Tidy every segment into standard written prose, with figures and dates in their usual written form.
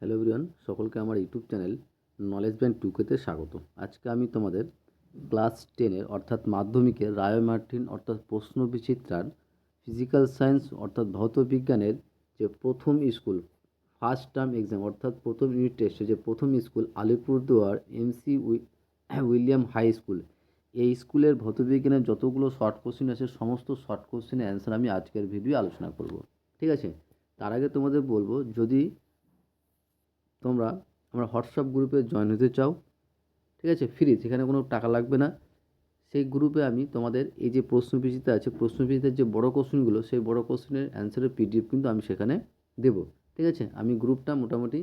Hello everyone, সকলকে আমার YouTube channel knowledge band টুকেতে স্বাগত। আজকে আমি তোমাদের ক্লাস 10-এর অর্থাৎ মাধ্যমিকের রায় মার্টিন অর্থাৎ প্রশ্নবিচিত্রার ফিজিক্যাল সায়েন্স অর্থাৎ ভৌতবিজ্ঞানের যে প্রথম স্কুল ফার্স্ট টার্ম এক্সাম অর্থাৎ প্রথম ইউনিট টেস্টে যে প্রথম school Alipurduar MC William high school, এই স্কুলের ভৌতবিজ্ঞানের যতগুলো শর্ট কোশ্চেন আছে সমস্ত শর্ট কোশ্চেনের অ্যান্সার আমি আজকের ভিডিও আলোচনা করব। ঠিক আছে, তার আগে তোমাদের বলবো, যদি তোমরা আমার হোয়াটসঅ্যাপ গ্রুপে জয়েন হতে চাও, ঠিক আছে, ফ্রি, সেখানে কোনো টাকা লাগবে না। সেই গ্রুপে আমি তোমাদের এই যে প্রশ্নবিচিত্রা আছে, প্রশ্নবিচিত্রার যে বড় কোশ্চেনগুলো, সেই বড় কোশ্চেনের অ্যান্সারের পিডিএফ কিন্তু আমি সেখানে দেবো। ঠিক আছে, আমি গ্রুপটা মোটামুটি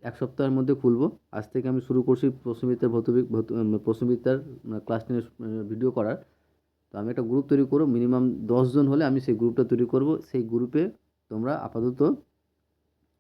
এক সপ্তাহের মধ্যে খুলবো। আজ থেকে আমি শুরু করছি প্রশ্নবিচিত্রার প্রশ্নবিচিত্রার ক্লাস 10 ভিডিও করার। তো আমি একটা গ্রুপ তৈরি করবো, মিনিমাম 10 জন হলে আমি সেই গ্রুপটা তৈরি করব। সেই গ্রুপে তোমরা আপাতত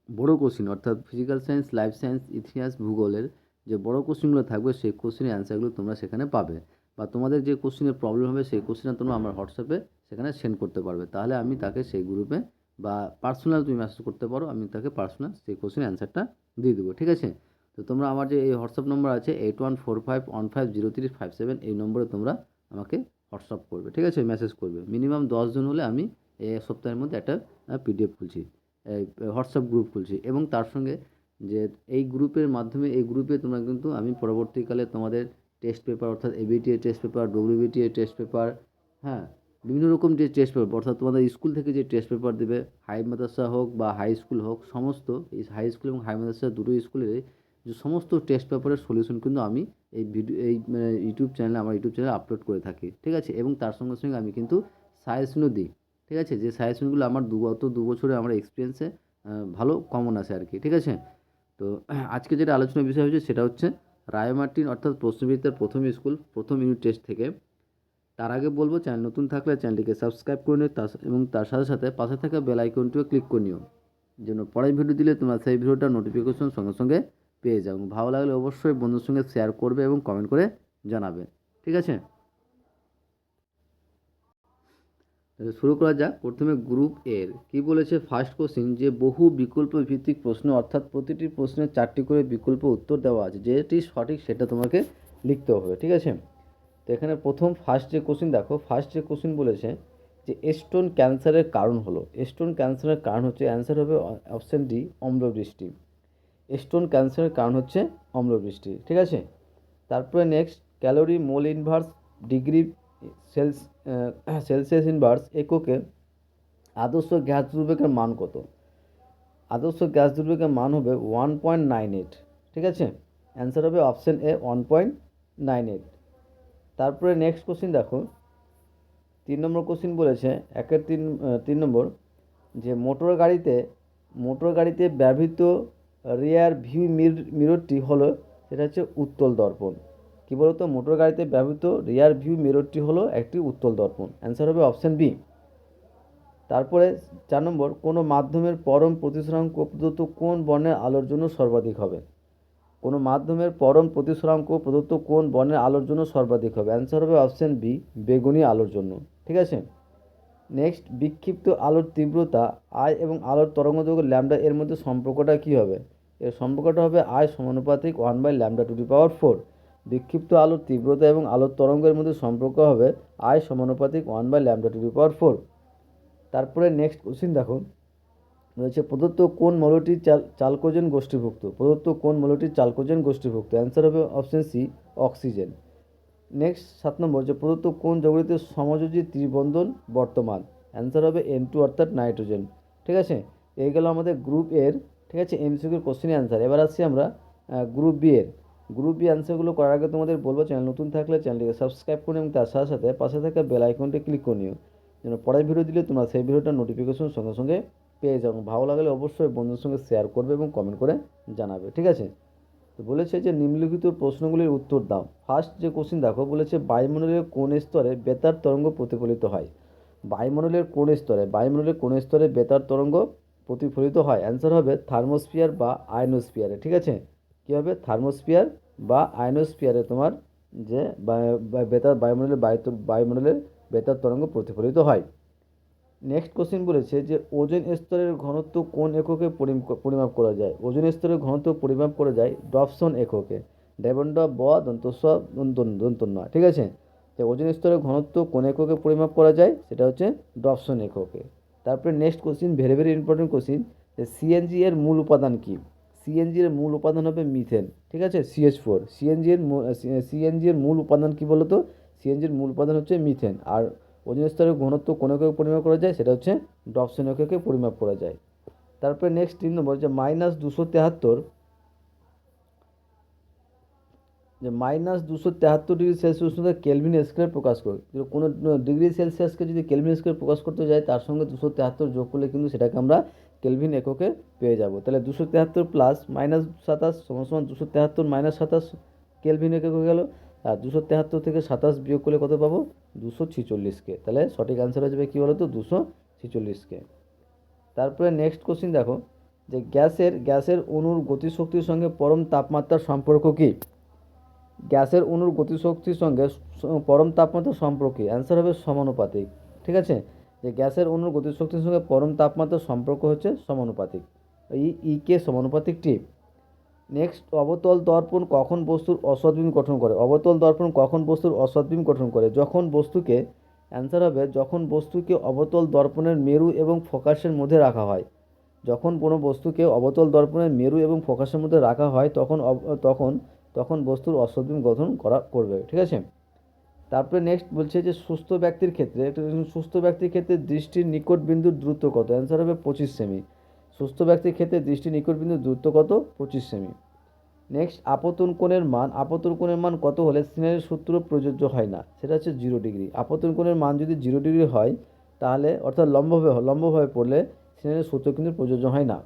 বড় কোশ্চেন অর্থাৎ ফিজিক্যাল সায়েন্স, লাইফ সায়েন্স, ইতিহাস, ভূগোলের যে বড় কোশ্চেনগুলো থাকবে সেই কোশ্চেনের অ্যান্সারগুলো তোমরা সেখানে পাবে, বা তোমাদের যে কোশ্চেনের প্রবলেম হবে সেই কোশ্চেনটা তোমরা আমার হোয়াটসঅ্যাপে সেখানে সেন্ড করতে পারবে। তাহলে আমি তাকে সেই গ্রুপে বা পার্সোনাল তুমি মেসেজ করতে পারো, আমি তাকে পার্সোনাল সেই কোশ্চেনের অ্যান্সারটা দিয়ে দেবো। ঠিক আছে, তো তোমরা আমার যে এই হোয়াটসঅ্যাপ নম্বর আছে 8145150357, এই নম্বরে তোমরা আমাকে হোয়াটসঅ্যাপ করবে। ঠিক আছে, মেসেজ করবে। মিনিমাম 10 জন হলে আমি এই সপ্তাহের মধ্যে একটা পিডিএফ খুলছি, হোয়াটসঅ্যাপ গ্রুপ খুলছি, এবং তার সঙ্গে যে এই গ্রুপের মাধ্যমে, এই গ্রুপে তোমরা কিন্তু আমি পরবর্তীকালে তোমাদের টেস্ট পেপার অর্থাৎ ABTA test paper, WBTA test paper, হ্যাঁ, বিভিন্ন রকম যে টেস্ট পেপার অর্থাৎ তোমাদের স্কুল থেকে যে টেস্ট পেপার দেবে, হাই মাদ্রাসা হোক বা হাই স্কুল হোক, সমস্ত এই হাই স্কুল এবং হাই মাদ্রাসা দুটো স্কুলের যে সমস্ত টেস্ট পেপারের সলিউশন কিন্তু আমি এই ভিডিও এই ইউটিউব চ্যানেলে, আমার ইউটিউব চ্যানেলে আপলোড করে থাকি। ঠিক আছে, এবং তার সঙ্গে সঙ্গে আমি কিন্তু সাজেশনও দিই। ঠিক আছে, যে সাজেশনগুলো আমার গত 2 বছরে আমার এক্সপিরিয়েন্সে ভালো কমন আসে আর কি। ঠিক আছে, তো আজকে যেটা আলোচনার বিষয় হচ্ছে সেটা হচ্ছে রায় মার্টিন অর্থাৎ প্রশ্নবিচিত্রার প্রথম স্কুল প্রথম ইউনিট টেস্ট থেকে। তার আগে বলবো, চ্যানেল নতুন থাকলে চ্যানেলটিকে সাবস্ক্রাইব করে নিও, এবং তার সাথে সাথে পাশে থাকা বেল আইকনটিও ক্লিক করে নিও, যেন পরের ভিডিও দিলে তোমরা সেই ভিডিওটার নোটিফিকেশন সঙ্গে সঙ্গে পেয়ে যাও। ভালো লাগলে অবশ্যই বন্ধুর সঙ্গে শেয়ার করবে এবং কমেন্ট করে জানাবে। ঠিক আছে, শুরু করা যাক। প্রথমে গ্রুপ এর কি বলেছে, ফার্স্ট কোশ্চিন, যে বহু বিকল্প ভিত্তিক প্রশ্ন অর্থাৎ প্রতিটি প্রশ্নের 4টি করে বিকল্প উত্তর দেওয়া আছে, যেটি সঠিক সেটা তোমাকে লিখতে হবে। ঠিক আছে, তো এখানে প্রথম ফার্স্ট যে কোশ্চিন দেখো, ফার্স্ট যে কোশ্চিন বলেছে যে স্টোন ক্যান্সারের কারণ হলো, স্টোন ক্যান্সারের কারণ হচ্ছে, অ্যান্সার হবে অপশান ডি, অম্লবৃষ্টি। স্টোন ক্যান্সারের কারণ হচ্ছে অম্লবৃষ্টি। ঠিক আছে, তারপরে next, calorie mole inverse degree Celsius inverse এককে আদর্শ গ্যাস দুর্যোগের মান কত? আদর্শ গ্যাস দুর্যোগের মান হবে 1.98। ঠিক আছে, অ্যান্সার হবে অপশান এ 1.98। তারপরে নেক্সট কোশ্চিন দেখো, 3 নম্বর কোশ্চিন বলেছে, একের 3 নম্বর, যে মোটর গাড়িতে ব্যবহৃত রিয়ার ভিউ মিররটি হলো, সেটা হচ্ছে উত্তল দর্পণ। কী বলতো, মোটর গাড়িতে ব্যবহৃত রিয়ার ভিউ মিররটি হলো একটি উত্তল দর্পণ। অ্যান্সার হবে অপশান বি। তারপরে 4 নম্বর, কোনো মাধ্যমের পরম প্রতিসরাঙ্ক প্রদত্ত কোন বর্ণের আলোর জন্য সর্বাধিক হবে? কোনো মাধ্যমের পরম প্রতিসরাঙ্ক প্রদত্ত কোন বর্ণের আলোর জন্য সর্বাধিক হবে? অ্যান্সার হবে অপশান বি, বেগুনি আলোর জন্য। ঠিক আছে, নেক্সট, বিক্ষিপ্ত আলোর তীব্রতা আই এবং আলোর তরঙ্গদৈর্ঘ্য ল্যামডা এর মধ্যে সম্পর্কটা কী হবে? এর সম্পর্কটা হবে আই সমানুপাতিক 1/λ⁴। বিক্ষিপ্ত আলোর তীব্রতা এবং আলোর তরঙ্গের মধ্যে সম্পর্ক হবে আই সমানুপাতিক 1/λ⁴। তারপরে নেক্সট কোশ্চিন দেখো, রয়েছে প্রদত্ত কোন মৌলটি চালকোজেন গোষ্ঠীভুক্ত? প্রদত্ত কোন মৌলটি চালকোজেন গোষ্ঠীভুক্ত? অ্যান্সার হবে অপশান সি, অক্সিজেন। নেক্সট 7 নম্বর, যে প্রদত্ত কোন যৌগটিতে সমযোজী ত্রিবন্ধন বর্তমান? অ্যান্সার হবে N2 অর্থাৎ নাইট্রোজেন। ঠিক আছে, এই গেল আমাদের গ্রুপ এর, ঠিক আছে, এমসিকিউর কোশ্চেনের অ্যান্সার। এবার আসছি আমরা গ্রুপ বি এর। গ্রুপ বি অ্যান্সারগুলো করার আগে তোমাদের বলবো, চ্যানেল নতুন থাকলে চ্যানেলটিকে সাবস্ক্রাইব করে এবং তার সাথে সাথে পাশে থাকা বেল আইকনটি ক্লিক করে নিও, যেন পরের ভিডিও দিলে তোমরা সেই ভিডিওটার নোটিফিকেশন সঙ্গে সঙ্গে পেয়ে যাও। ভালো লাগলে অবশ্যই বন্ধুর সঙ্গে শেয়ার করবে এবং কমেন্ট করে জানাবে। ঠিক আছে, তো বলেছে যে নিম্নলিখিত প্রশ্নগুলির উত্তর দাও। ফার্স্ট যে কোশ্চিন দেখো, বলেছে বায়ুমণ্ডলের কোন স্তরে বেতার তরঙ্গ প্রতিফলিত হয়? বায়ুমণ্ডলের কোন স্তরে বেতার তরঙ্গ প্রতিফলিত হয়? অ্যান্সার হবে থার্মোস্ফিয়ার বা আয়নোস্ফিয়ারে। ঠিক আছে, কী হবে? থার্মোস্ফিয়ার বা আয়নোস্ফিয়ারে তোমার যে বায়ুমণ্ডলের বেতার তরঙ্গ প্রতিফলিত হয়। নেক্সট কোশ্চেন বলেছে যে ওজোন স্তরের ঘনত্ব কোন এককে পরিমাপ করা যায়? ওজোন স্তরের ঘনত্ব পরিমাপ করা যায় ডবসন এককে। ডেবন্ড ব দন্তস্ব দন্তন্য, ঠিক আছে? তো ওজোন স্তরের ঘনত্ব কোন এককে পরিমাপ করা যায়? সেটা হচ্ছে ডবসন এককে। তারপরে next question, very very important question, যে সিএনজি এর মূল উপাদান কি? সিএনজি এর মূল উপাদান হবে মিথেন, ঠিক আছে, CH4। সিএনজি এর মূল উপাদান কি বলতো? সিএনজির মূল উপাদান হচ্ছে মিথেন। আর ওজোন স্তরের ঘনত্ব কোন এককে পরিমাপ করা যায়? সেটা হচ্ছে ডবসন এককে পরিমাপ করা যায়। তারপরে নেক্সট 3 নম্বর, যে -273, যে -273 ডিগ্রি সেলসিয়াস উষ্ণতা কেলভিন স্কেলে প্রকাশ করে। কোনো ডিগ্রি সেলসিয়াসকে যদি কেলভিন স্কেলে প্রকাশ করতে যাই, তার সঙ্গে 273 যোগ করলে কিন্তু সেটাকে আমরা কেলভিন এককে পেয়ে যাব। তাহলে 273 প্লাস -27 সমান 273 -27 কেলভিন একক হয়ে গেল। আর 273 থেকে 27 বিয়োগ করলে কত পাবো? 246 কে। তাহলে সঠিক অ্যান্সার হয়ে যাবে কী বলো তো? 246 কে। তারপরে নেক্সট কোশ্চিন দেখো, যে গ্যাসের অণুর গতিশক্তির সঙ্গে পরম তাপমাত্রার সম্পর্ক কী? গ্যাসের অণুর গতিশক্তির সঙ্গে পরম তাপমাত্রার সম্পর্কে অ্যান্সার হবে সমানুপাতিক, ঠিক আছে? যে গ্যাসের অণুর গতিশক্তির সঙ্গে পরম তাপমাত্রার সম্পর্ক হচ্ছে সমানুপাতিক, কে সমানুপাতিক টি। নেক্সট, অবতল দর্পণ কখন বস্তুর অসৎবিম গঠন করে? অবতল দর্পণ কখন বস্তুর অসৎবিম গঠন করে? যখন বস্তুকে, অ্যান্সার হবে যখন বস্তুকে অবতল দর্পণের মেরু এবং ফোকাসের মধ্যে রাখা হয়। যখন কোনো বস্তুকে অবতল দর্পণের মেরু এবং ফোকাসের মধ্যে রাখা হয় তখন তখন তখন বস্তুর অসৎবিম গঠন করবে, ঠিক আছে? তারপরে নেক্সট বলছে যে সুস্থ ব্যক্তির ক্ষেত্রে দৃষ্টির নিকট বিন্দুর দূরত্ব কত? অ্যান্সার হবে 25 সেমি। সুস্থ ব্যক্তির ক্ষেত্রে দৃষ্টির নিকট বিন্দুর দূরত্ব কত? 25 সেমি। নেক্সট, আপতন কোণের মান কত হলে স্নেলের সূত্র প্রযোজ্য হয় না? সেটা হচ্ছে 0 ডিগ্রি। আপতন কোণের মান যদি 0 ডিগ্রি হয়, তাহলে অর্থাৎ লম্বভাবে পড়লে স্নেলের সূত্র কিন্তু প্রযোজ্য হয় না।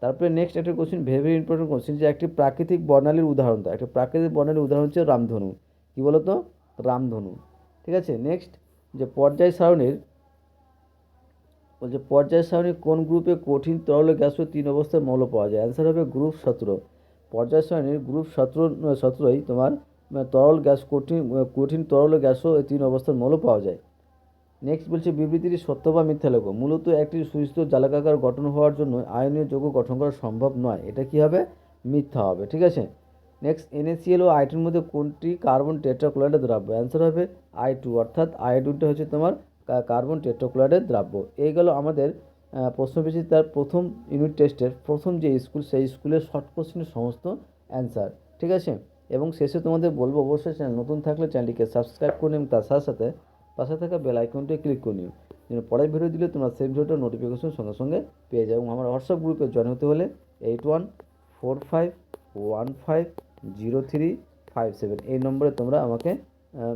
তারপরে নেক্সট একটা question, very very important question, যে একটি প্রাকৃতিক বর্ণালীর উদাহরণ দেয়। একটা প্রাকৃতিক বর্ণালীর উদাহরণ হচ্ছে রামধনু। কী বলতো? রামধনু, ঠিক আছে? নেক্সট, যে পর্যায় সারণীর কোন গ্রুপে কঠিন তরল গ্যাসীয় 3 অবস্থার মৌল পাওয়া যায়? অ্যান্সার হবে গ্রুপ 17। পর্যায় সারণীর গ্রুপ 17ই তোমার তরল গ্যাস, কঠিন তরল গ্যাসও 3 অবস্থার মৌল পাওয়া যায়। নেক্সট বলছে, বিবৃতিটি সত্য বা মিথ্যা লেখো। মূলত একটি সুস্থ জালাকাকার গঠন হওয়ার জন্য আয়নীয় যৌগ গঠন করা সম্ভব নয়। এটা কি হবে? মিথ্যা হবে, ঠিক আছে? নেক্সট, NaCl ও I2 এর মধ্যে কোনটি কার্বন টেট্রাক্লোরাইডের দ্রাব্য? অ্যান্সার হবে I2, অর্থাৎ আয়োডিনটা হচ্ছে তোমার কার্বন টেট্রাক্লোরাইডের দ্রাব্য। এই গেল আমাদের প্রশ্নবিচিত্রার প্রথম ইউনিট টেস্টের প্রথম যে স্কুল, সেই স্কুলের শর্ট কোশ্চেনের সমস্ত অ্যান্সার, ঠিক আছে? এবং শেষে তোমাদের বলবো, অবশ্যই চ্যানেল নতুন থাকলে চ্যানেলটিকে সাবস্ক্রাইব করে নিন, তার সাথে সাথে পাশে থাকা বেল আইকনটি ক্লিক করে নিও, যেন পরের ভিডিও দিলে তোমরা সেই ভিডিওটার নোটিফিকেশন সঙ্গে সঙ্গে পেয়ে যাও। এবং আমার হোয়াটসঅ্যাপ গ্রুপে জয়েন হতে হলে 8145150357 এই নম্বরে তোমরা আমাকে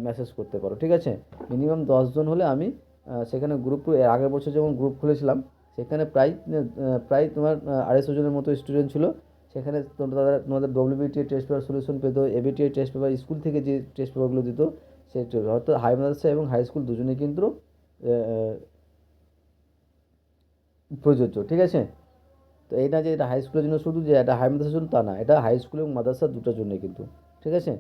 মেসেজ করতে পারো, ঠিক আছে? মিনিমাম 10 জন হলে আমি সেখানে গ্রুপ, আগের বছর যেমন গ্রুপ খুলেছিলাম, সেখানে প্রায় তোমার 250 জনের মতো স্টুডেন্ট ছিল। সেখানে তোমাদের WBTA টেস্ট পেপার সলিউশন পেত, ABTI টেস্ট পেপার, স্কুল থেকে যে টেস্ট পেপারগুলো দিত সেই অর্থাৎ হাই মাদ্রাসা এবং হাই স্কুল দুজনেই কিন্তু প্রযোজ্য, ঠিক আছে? তো এই না যে এটা হাই স্কুলের জন্য শুধু, যে এটা হাই মাদ্রাসার জন্য, তা না, এটা হাই স্কুল এবং মাদ্রাসা দুটোর জন্যই কিন্তু, ঠিক আছে?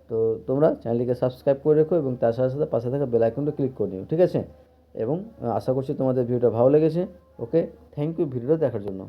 তো তোমরা চ্যানেলটিকে সাবস্ক্রাইব করে রেখো এবং তার সাথে সাথে পাশে থাকা বেল আইকনটা ক্লিক করে নিও, ঠিক আছে? এবং আশা করছি তোমাদের ভিডিওটা ভালো লেগেছে। ওকে, থ্যাংক ইউ ভিডিওটা দেখার জন্য।